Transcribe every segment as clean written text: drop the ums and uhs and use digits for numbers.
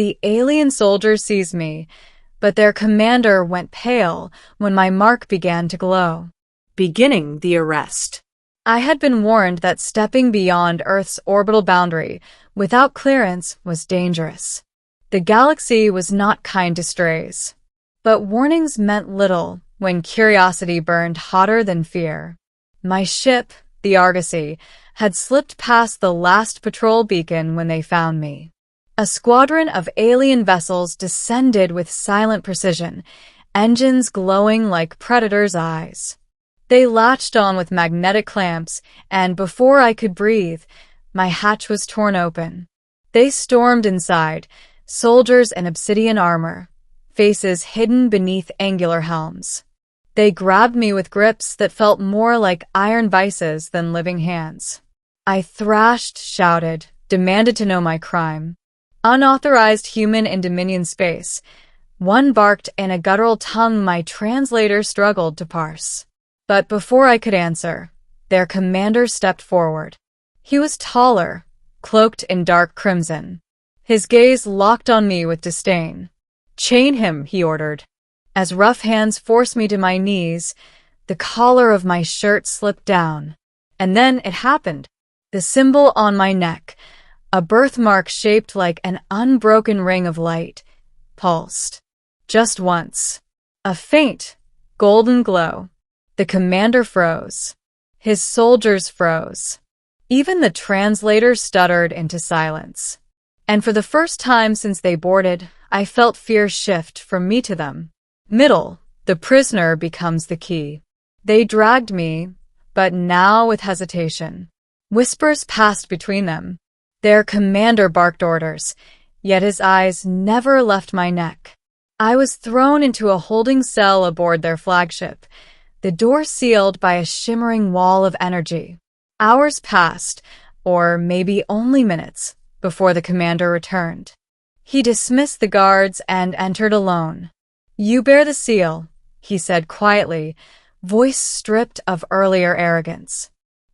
the alien soldiers seized me, but their commander went pale when my mark began to glow. Beginning the arrest. I had been warned that stepping beyond Earth's orbital boundary without clearance was dangerous. The galaxy was not kind to strays. But warnings meant little when curiosity burned hotter than fear. My ship, the Argosy, had slipped past the last patrol beacon when they found me. A squadron of alien vessels descended with silent precision, engines glowing like predators' eyes. They latched on with magnetic clamps, and before I could breathe, my hatch was torn open. They stormed inside, soldiers in obsidian armor, faces hidden beneath angular helms. They grabbed me with grips that felt more like iron vices than living hands. I thrashed, shouted, demanded to know my crime. Unauthorized human in Dominion space. One barked in a guttural tongue my translator struggled to parse. But before I could answer, their commander stepped forward. He was taller, cloaked in dark crimson. His gaze locked on me with disdain. "Chain him," he ordered. As rough hands forced me to my knees, the collar of my shirt slipped down. And then it happened. The symbol on my neck, a birthmark shaped like an unbroken ring of light, pulsed. Just once. A faint, golden glow. The commander froze. His soldiers froze. Even the translator stuttered into silence. And for the first time since they boarded, I felt fear shift from me to them. Middle, the prisoner becomes the key. They dragged me, but now with hesitation. Whispers passed between them. Their commander barked orders, yet his eyes never left my neck. I was thrown into a holding cell aboard their flagship, the door sealed by a shimmering wall of energy. Hours passed, or maybe only minutes, before the commander returned. He dismissed the guards and entered alone. "You bear the seal," he said quietly, voice stripped of earlier arrogance.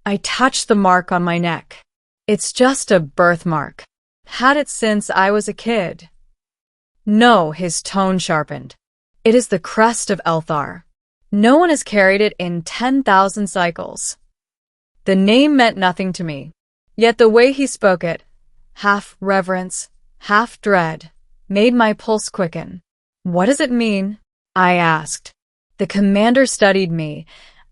I touched the mark on my neck. "It's just a birthmark. Had it since I was a kid." "No," his tone sharpened. "It is the crest of Elthar. No one has carried it in 10,000 cycles." The name meant nothing to me, yet the way he spoke it, half reverence, half dread, made my pulse quicken. "What does it mean?" I asked. The commander studied me,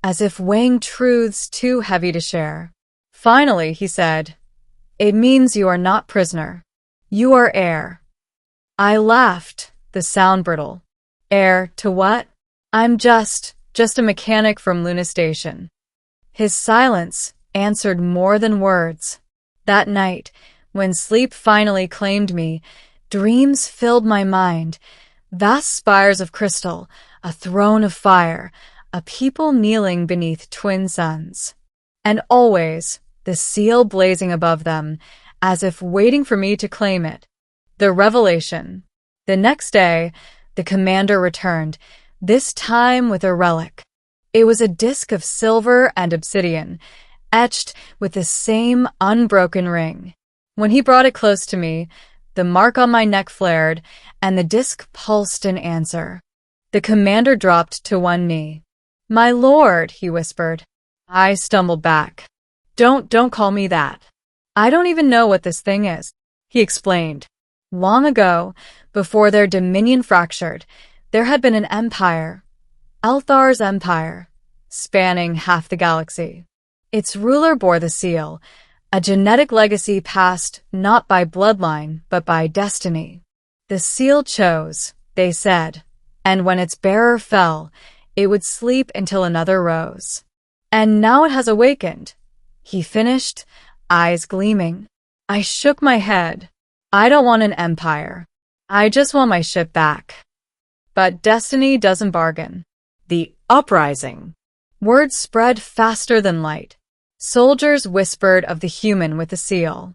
as if weighing truths too heavy to share. Finally, he said, "It means you are not prisoner. You are heir." I laughed, the sound brittle. "Heir to what? I'm just a mechanic from Luna Station." His silence answered more than words. That night, when sleep finally claimed me, dreams filled my mind. Vast spires of crystal, a throne of fire, a people kneeling beneath twin suns. And always, the seal blazing above them, as if waiting for me to claim it. The revelation. The next day, the commander returned, this time with a relic. It was a disk of silver and obsidian, etched with the same unbroken ring. When he brought it close to me, the mark on my neck flared, and the disk pulsed in answer. The commander dropped to one knee. "My lord," he whispered. I stumbled back. Don't call me that. I don't even know what this thing is," he explained. Long ago, before their dominion fractured, there had been an empire, Elthar's empire, spanning half the galaxy. Its ruler bore the seal, a genetic legacy passed not by bloodline, but by destiny. The seal chose, they said, and when its bearer fell, it would sleep until another rose. And now it has awakened, he finished, eyes gleaming. I shook my head. I don't want an empire. I just want my ship back. But destiny doesn't bargain. The uprising. Word spread faster than light. Soldiers whispered of the human with the seal.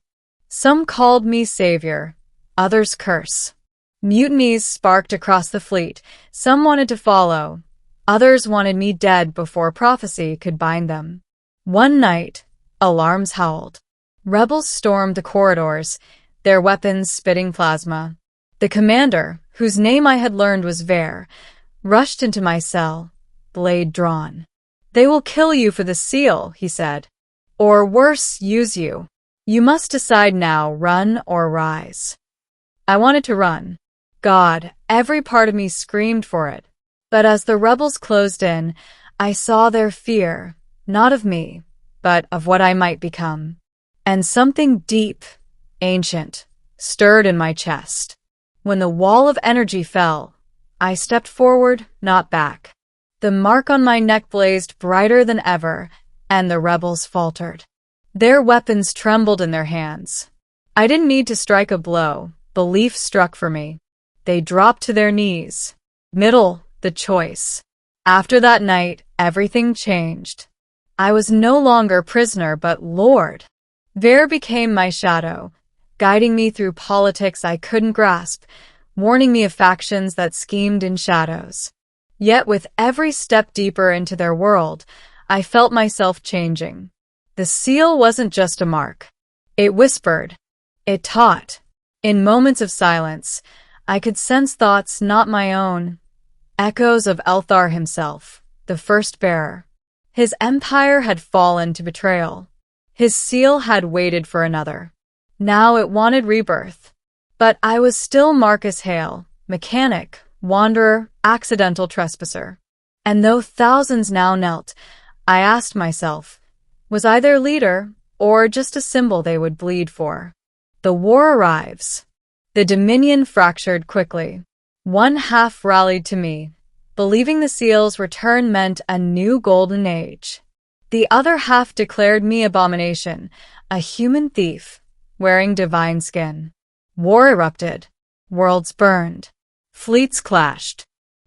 Some called me savior, others curse. Mutinies sparked across the fleet. Some wanted to follow. Others wanted me dead before prophecy could bind them. One night, alarms howled. Rebels stormed the corridors, their weapons spitting plasma. The commander, whose name I had learned was Ver, rushed into my cell, blade drawn. "They will kill you for the seal," he said. "Or worse, use you. You must decide now, run or rise." I wanted to run. God, every part of me screamed for it. But as the rebels closed in, I saw their fear, not of me, but of what I might become. And something deep, ancient, stirred in my chest. When the wall of energy fell, I stepped forward, not back. The mark on my neck blazed brighter than ever, and the rebels faltered. Their weapons trembled in their hands. I didn't need to strike a blow. Belief struck for me. They dropped to their knees. Middle, the choice. After that night, everything changed. I was no longer prisoner, but lord. Ver became my shadow, guiding me through politics I couldn't grasp, warning me of factions that schemed in shadows. Yet with every step deeper into their world, I felt myself changing. The seal wasn't just a mark. It whispered. It taught. In moments of silence, I could sense thoughts not my own. Echoes of Elthar himself, the first bearer. His empire had fallen to betrayal. His seal had waited for another. Now it wanted rebirth. But I was still Marcus Hale, mechanic, wanderer, accidental trespasser. And though thousands now knelt, I asked myself, was I their leader, or just a symbol they would bleed for? The war arrives. The Dominion fractured quickly. One half rallied to me, believing the seal's return meant a new golden age. The other half declared me abomination, a human thief, wearing divine skin. War erupted. Worlds burned. Fleets clashed.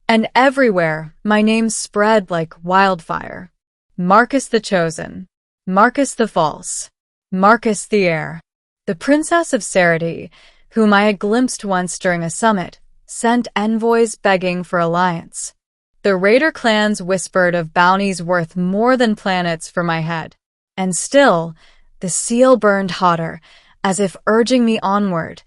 And everywhere, my name spread like wildfire. Marcus the Chosen. Marcus the False. Marcus the Heir. The Princess of Sarity, whom I had glimpsed once during a summit, sent envoys begging for alliance. The raider clans whispered of bounties worth more than planets for my head. And still, the seal burned hotter, as if urging me onward,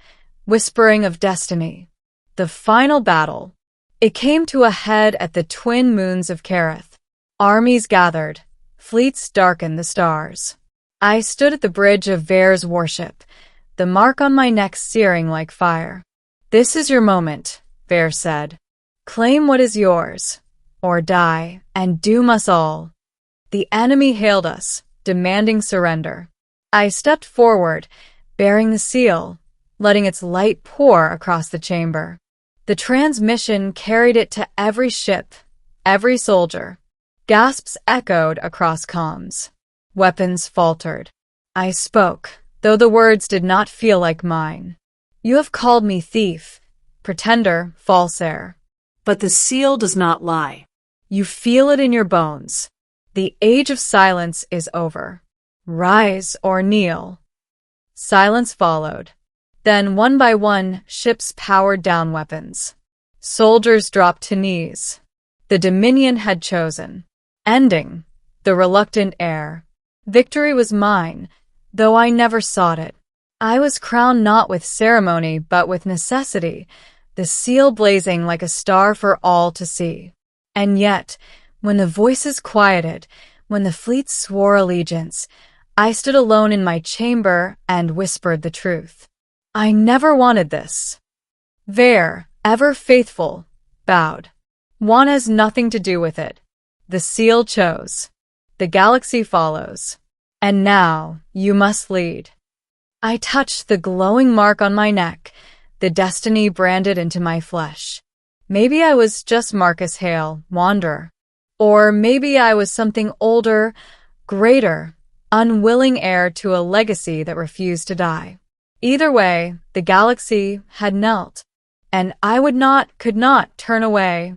whispering of destiny. The final battle. It came to a head at the twin moons of Kareth. Armies gathered. Fleets darkened the stars. I stood at the bridge of Ver's warship, the mark on my neck searing like fire. "This is your moment," Ver said. "Claim what is yours, or die, and doom us all." The enemy hailed us, demanding surrender. I stepped forward, bearing the seal, letting its light pour across the chamber. The transmission carried it to every ship, every soldier. Gasps echoed across comms. Weapons faltered. I spoke, though the words did not feel like mine. "You have called me thief, pretender, false heir. But the seal does not lie. You feel it in your bones. The age of silence is over. Rise or kneel." Silence followed. Then, one by one, ships powered down weapons. Soldiers dropped to knees. The Dominion had chosen. Ending. The reluctant heir. Victory was mine, though I never sought it. I was crowned not with ceremony, but with necessity, the seal blazing like a star for all to see. And yet, when the voices quieted, when the fleets swore allegiance, I stood alone in my chamber and whispered the truth. I never wanted this. Ver, ever faithful, bowed. One has nothing to do with it. The seal chose. The galaxy follows. And now, you must lead. I touched the glowing mark on my neck, the destiny branded into my flesh. Maybe I was just Marcus Hale, wanderer. Or maybe I was something older, greater, unwilling heir to a legacy that refused to die. Either way, the galaxy had knelt, and I could not turn away.